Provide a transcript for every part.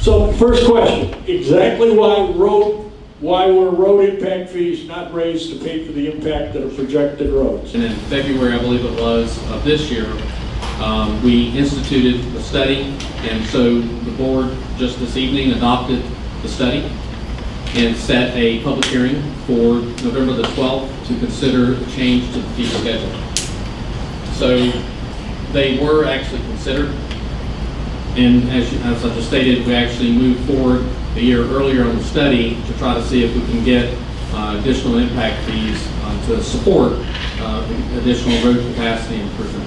So first question, exactly why were road impact fees not raised to pay for the impact of the projected roads? And in February, I believe it was, of this year, we instituted a study, and so the board just this evening adopted the study and set a public hearing for November the 12th to consider a change to the fee schedule. So they were actually considered, and as I just stated, we actually moved forward a year earlier on the study to try to see if we can get additional impact fees to support additional road capacity improvement.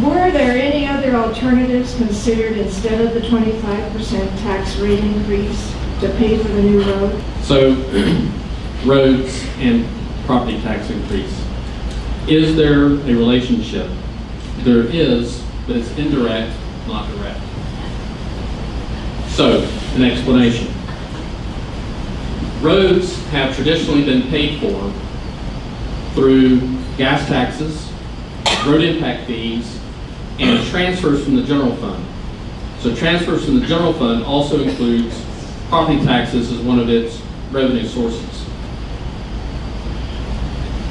Were there any other alternatives considered instead of the 25% tax rate increase to pay for the new road? So, roads and property tax increase. Is there a relationship? There is, but it's indirect, not direct. So, an explanation. Roads have traditionally been paid for through gas taxes, road impact fees, and transfers from the general fund. So transfers from the general fund also includes property taxes as one of its revenue sources.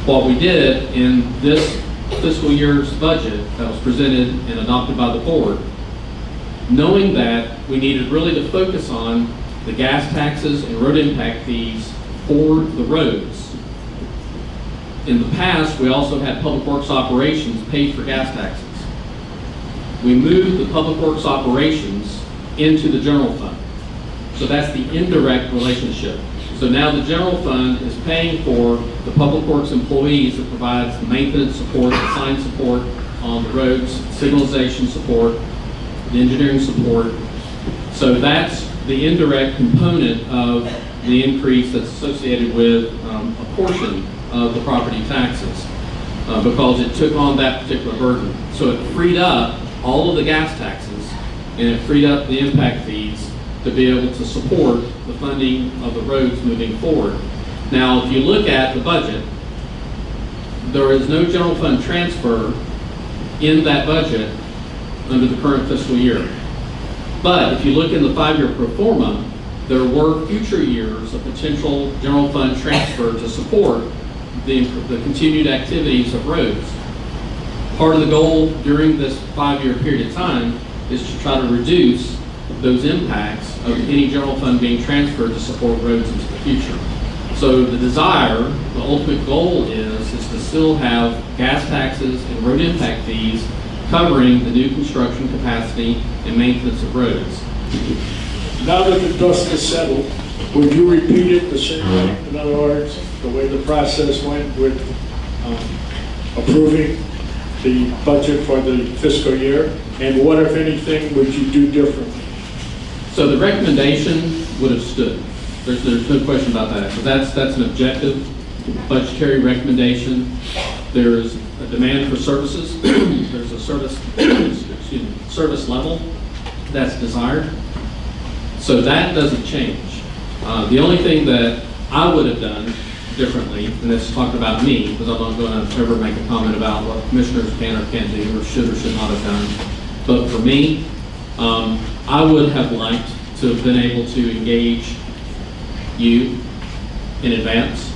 What we did in this fiscal year's budget that was presented and adopted by the board, knowing that we needed really to focus on the gas taxes and road impact fees for the roads. In the past, we also had public works operations paid for gas taxes. We moved the public works operations into the general fund. So that's the indirect relationship. So now the general fund is paying for the public works employees that provides the maintenance support, the sign support on the roads, signalization support, the engineering support. So that's the indirect component of the increase that's associated with a portion of the property taxes because it took on that particular burden. So it freed up all of the gas taxes and it freed up the impact fees to be able to support the funding of the roads moving forward. Now, if you look at the budget, there is no general fund transfer in that budget under the current fiscal year. But if you look in the 5-year pro forma, there were future years of potential general fund transfer to support the continued activities of roads. Part of the goal during this 5-year period of time is to try to reduce those impacts of any general fund being transferred to support roads into the future. So the desire, the ultimate goal is to still have gas taxes and road impact fees covering the new construction capacity and maintenance of roads. Now that the dust is settled, would you repeat it the same way? In other words, the way the process went with approving the budget for the fiscal year? And what, if anything, would you do differently? So the recommendation would have stood. There's no question about that. So that's an objective budgetary recommendation. There's a demand for services. There's a service level that's desired. So that doesn't change. The only thing that I would have done differently, and this is talking about me, because I'm not going to ever make a comment about what commissioners can or can't do or should not have done. But for me, I would have liked to have been able to engage you in advance.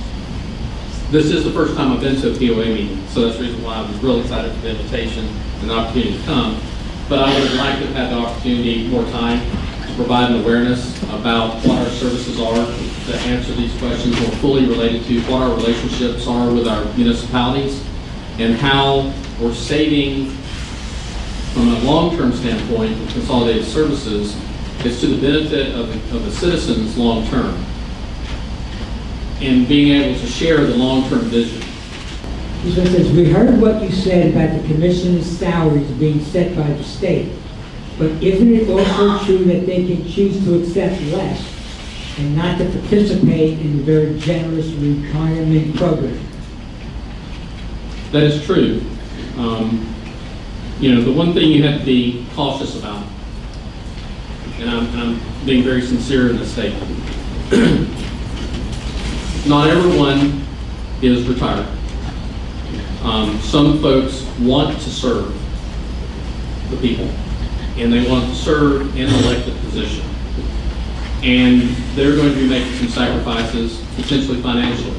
This is the first time I've been to a POA meeting, so that's the reason why I was real excited for the invitation and the opportunity to come. But I would like to have had the opportunity, more time, to provide an awareness about what our services are, to answer these questions more fully related to what our relationships are with our municipalities and how we're saving from a long-term standpoint with consolidated services is to the benefit of the citizens long-term and being able to share the long-term vision. We heard what you said about the commission's salaries being set by the state, but isn't it also true that they can choose to accept less and not to participate in the very generous retirement program? That is true. The one thing you have to be cautious about, and I'm being very sincere in this statement, not everyone is retired. Some folks want to serve the people, and they want to serve in an elected position. and they're going to be making some sacrifices, potentially financially.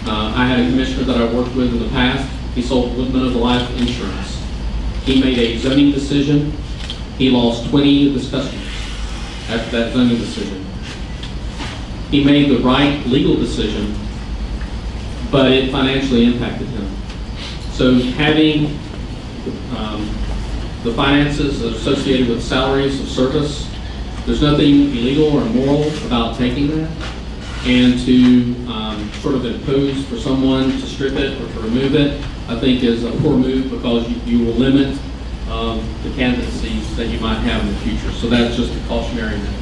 I had a commissioner that I worked with in the past. He sold limited life insurance. He made a zoning decision. He lost 20 of his customers after that zoning decision. He made the right legal decision, but it financially impacted him. So having the finances associated with salaries of service, there's nothing illegal or immoral about taking that, and to sort of impose for someone to strip it or to remove it, I think is a poor move, because you will limit the candidacies that you might have in the future. So that's just a cautionary note.